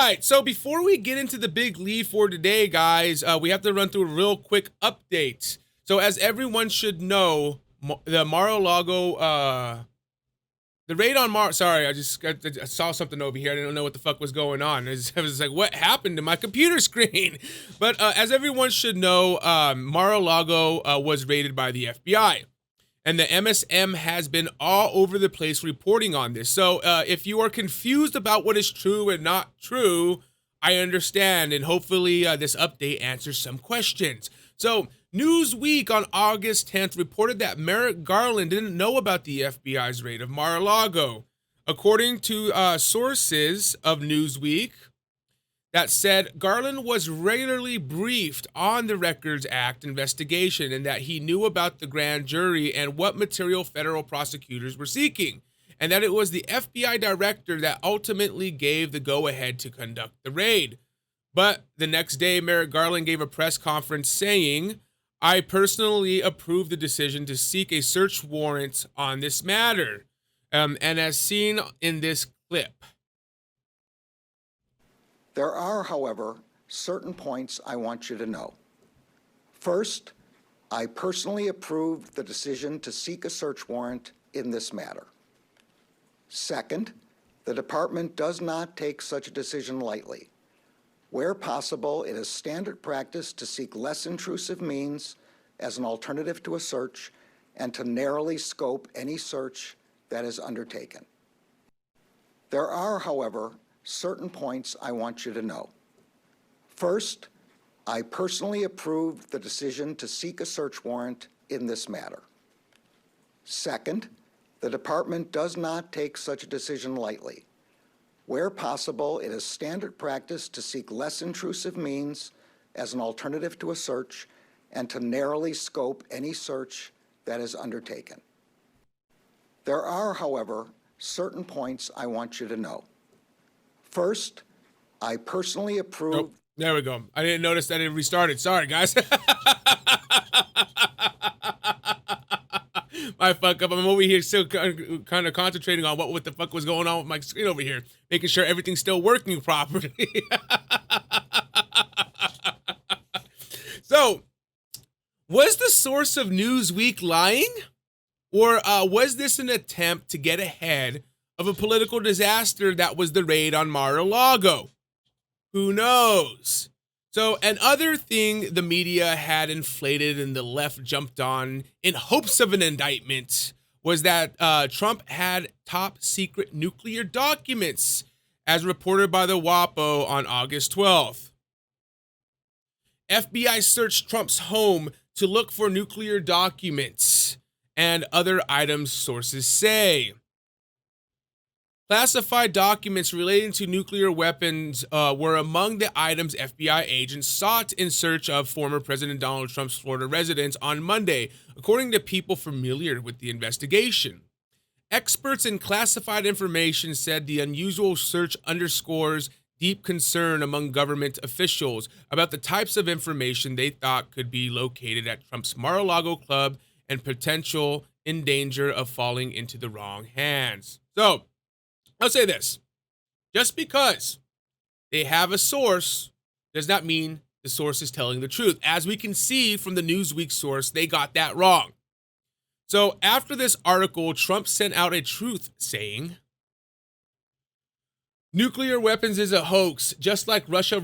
right, so before we get into the big lead for today, guys, we have to run through a real quick update. So as everyone should know, the Mar-A-Lago, the raid on sorry, I saw something over here. I didn't know what the fuck was going on. I was like, what happened to my computer screen? But as everyone should know, Mar-A-Lago was raided by the FBI. And the MSM has been all over the place reporting on this. So if you are confused about what is true and not true, I understand. And hopefully this update answers some questions. So Newsweek on August 10th reported that Merrick Garland didn't know about the FBI's raid of Mar-A-Lago. According to sources of Newsweek, that said Garland was regularly briefed on the Records Act investigation and that he knew about the grand jury and what material federal prosecutors were seeking, and that it was the FBI director that ultimately gave the go-ahead to conduct the raid. But the next day, Merrick Garland gave a press conference saying, "I personally approve the decision to seek a search warrant on this matter," and as seen in this clip. There are, however, certain points I want you to know. First, I personally approved the decision to seek a search warrant in this matter. Second, the department does not take such a decision lightly. Where possible, it is standard practice to seek less intrusive means as an alternative to a search and to narrowly scope any search that is undertaken. There are, however, certain points I want you to know. First, I personally approved the decision to seek a search warrant in this matter. Second, the department does not take such a decision lightly. Where possible, it is standard practice to seek less intrusive means as an alternative to a search and to narrowly scope any search that is undertaken. There are, however, certain points I want you to know. First, I personally approve. Nope. There we go. I didn't notice that it restarted. Sorry, guys. My fuck up. I'm over here still kind of concentrating on what the fuck was going on with my screen over here, making sure everything's still working properly. So, was the source of Newsweek lying? Or was this an attempt to get ahead of a political disaster that was the raid on Mar-A-Lago? Who knows? So another thing the media had inflated and the left jumped on in hopes of an indictment was that Trump had top secret nuclear documents, as reported by the WAPO on August 12th. FBI searched Trump's home to look for nuclear documents and other items, sources say. Classified documents relating to nuclear weapons were among the items FBI agents sought in search of former President Donald Trump's Florida residence on Monday, according to people familiar with the investigation. Experts in classified information said the unusual search underscores deep concern among government officials about the types of information they thought could be located at Trump's Mar-A-Lago club and potential in danger of falling into the wrong hands. So, I'll say this. Just because they have a source does not mean the source is telling the truth. As we can see from the Newsweek source, they got that wrong. So after this article, Trump sent out a truth saying, "Nuclear weapons is a hoax, just like Russia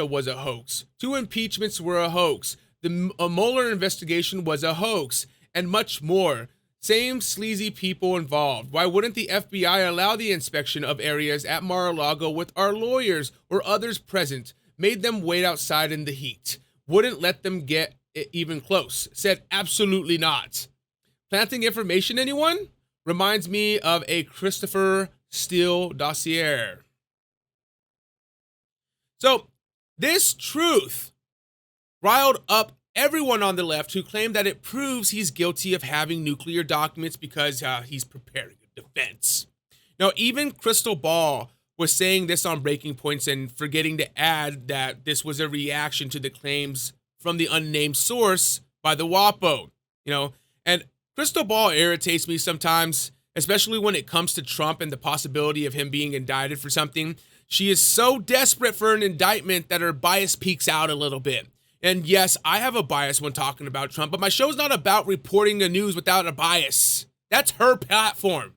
was a hoax. 2 impeachments were a hoax. The Mueller investigation was a hoax, and much more. Same sleazy people involved. Why wouldn't the FBI allow the inspection of areas at Mar-A-Lago with our lawyers or others present? Made them wait outside in the heat. Wouldn't let them get even close. Said absolutely not. Planting information, anyone? Reminds me of a Christopher Steele dossier." So this truth riled up everyone on the left who claimed that it proves he's guilty of having nuclear documents because he's preparing a defense. Now, even Crystal Ball was saying this on Breaking Points and forgetting to add that this was a reaction to the claims from the unnamed source by the WAPO. And Crystal Ball irritates me sometimes, especially when it comes to Trump and the possibility of him being indicted for something. She is so desperate for an indictment that her bias peeks out a little bit. And yes, I have a bias when talking about Trump, but my show's not about reporting the news without a bias. That's her platform.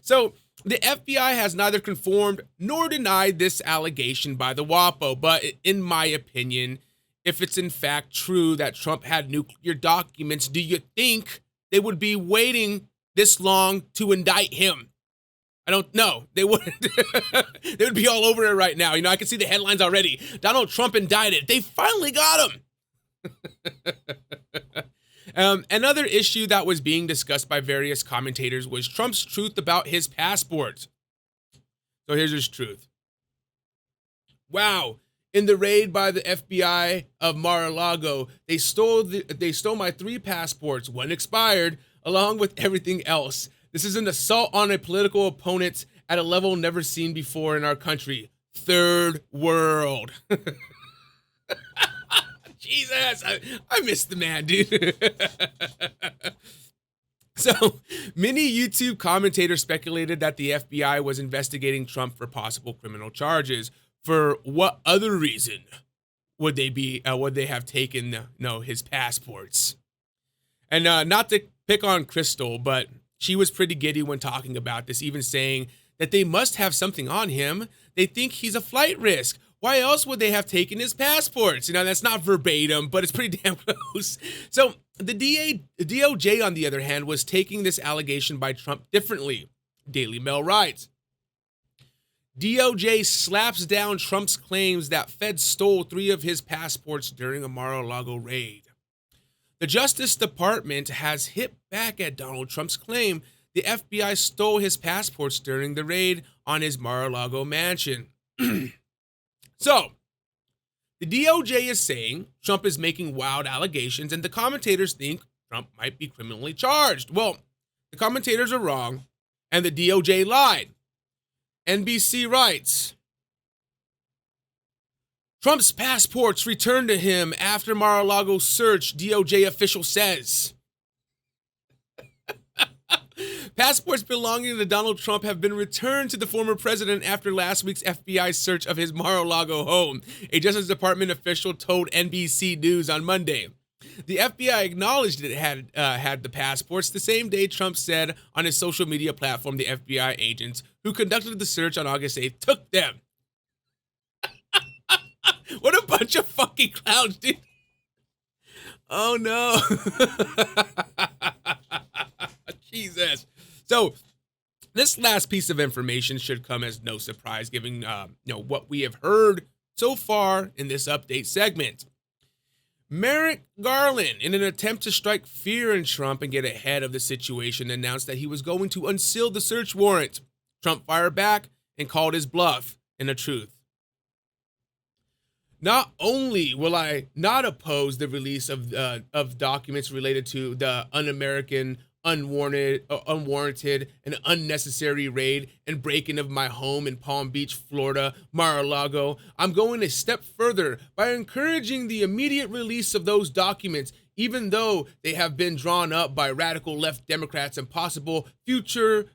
So the FBI has neither confirmed nor denied this allegation by the WAPO, but in my opinion, if it's in fact true that Trump had nuclear documents, do you think they would be waiting this long to indict him? I don't know. They wouldn't. They would be all over it right now. You know, I can see the headlines already. Donald Trump indicted. They finally got him. Another issue that was being discussed by various commentators was Trump's truth about his passport. So here's his truth. Wow. In the raid by the FBI of Mar-A-Lago, they stole my 3 passports, 1 expired, along with everything else. This is an assault on a political opponent at a level never seen before in our country. Third world. Jesus, I miss the man, dude. So many YouTube commentators speculated that the FBI was investigating Trump for possible criminal charges. For what other reason would they have taken his passports? And not to pick on Crystal, but she was pretty giddy when talking about this, even saying that they must have something on him. They think he's a flight risk. Why else would they have taken his passports? You know, that's not verbatim, but it's pretty damn close. So the DOJ, on the other hand, was taking this allegation by Trump differently. Daily Mail writes, DOJ slaps down Trump's claims that feds stole 3 of his passports during a Mar-A-Lago raid. The Justice Department has hit back at Donald Trump's claim the FBI stole his passports during the raid on his Mar-A-Lago mansion. So, the DOJ is saying Trump is making wild allegations, and the commentators think Trump might be criminally charged. Well, the commentators are wrong, and the DOJ lied. NBC writes, Trump's passports returned to him after Mar-a-Lago search, DOJ official says. Passports belonging to Donald Trump have been returned to the former president after last week's FBI search of his Mar-a-Lago home, a Justice Department official told NBC News on Monday. The FBI acknowledged it had the passports the same day Trump said on his social media platform the FBI agents who conducted the search on August 8th took them. What a bunch of fucking clowns, dude. Oh, no. Jesus. So this last piece of information should come as no surprise, given what we have heard so far in this update segment. Merrick Garland, in an attempt to strike fear in Trump and get ahead of the situation, announced that he was going to unseal the search warrant. Trump fired back and called his bluff in the truth. Not only will I not oppose the release of documents related to the un-American, unwarranted, and unnecessary raid and break-in of my home in Palm Beach, Florida, Mar-a-Lago, I'm going a step further by encouraging the immediate release of those documents, even though they have been drawn up by radical left Democrats and possible future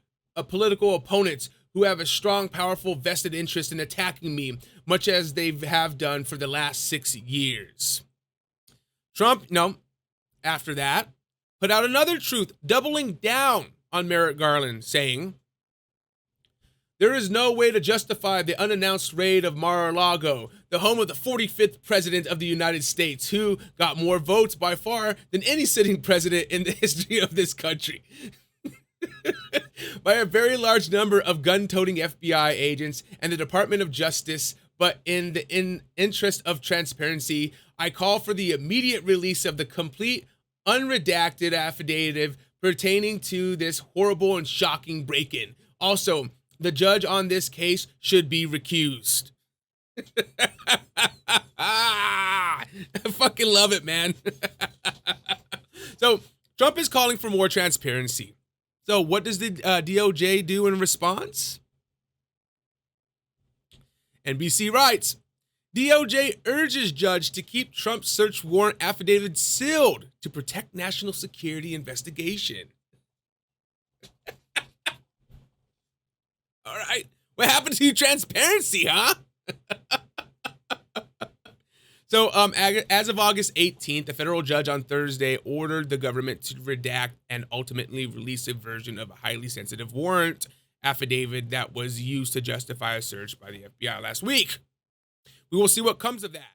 political opponents who have a strong, powerful, vested interest in attacking me, much as they have done for the last 6 years. Trump, after that, put out another truth, doubling down on Merrick Garland, saying, there is no way to justify the unannounced raid of Mar-a-Lago, the home of the 45th president of the United States, who got more votes by far than any sitting president in the history of this country. By a very large number of gun-toting FBI agents and the Department of Justice, but in the interest of transparency, I call for the immediate release of the complete, unredacted affidavit pertaining to this horrible and shocking break-in. Also, the judge on this case should be recused. I fucking love it, man. So, Trump is calling for more transparency. So what does the DOJ do in response? NBC writes, DOJ urges judge to keep Trump's search warrant affidavit sealed to protect national security investigation. All right. What happened to your transparency, huh? So, as of August 18th, a federal judge on Thursday ordered the government to redact and ultimately release a version of a highly sensitive warrant affidavit that was used to justify a search by the FBI last week. We will see what comes of that.